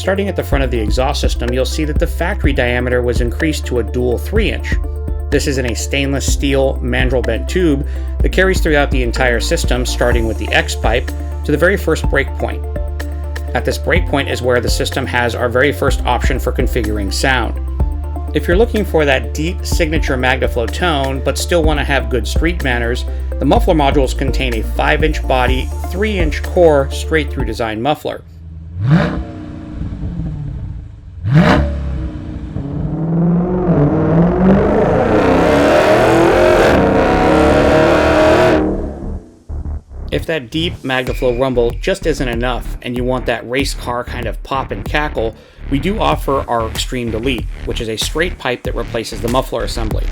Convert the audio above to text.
Starting at the front of the exhaust system, you'll see that the factory diameter was increased to a dual 3-inch. This is in a stainless steel mandrel bent tube that carries throughout the entire system, starting with the X pipe to the very first breakpoint. At this breakpoint is where the system has our very first option for configuring sound. If you're looking for that deep signature MagnaFlow tone, but still want to have good street manners, the muffler modules contain a 5-inch body, 3-inch core, straight-through design muffler. If that deep MagnaFlow rumble just isn't enough and you want that race car kind of pop and cackle, we do offer our xTreme Delete, which is a straight pipe that replaces the muffler assembly.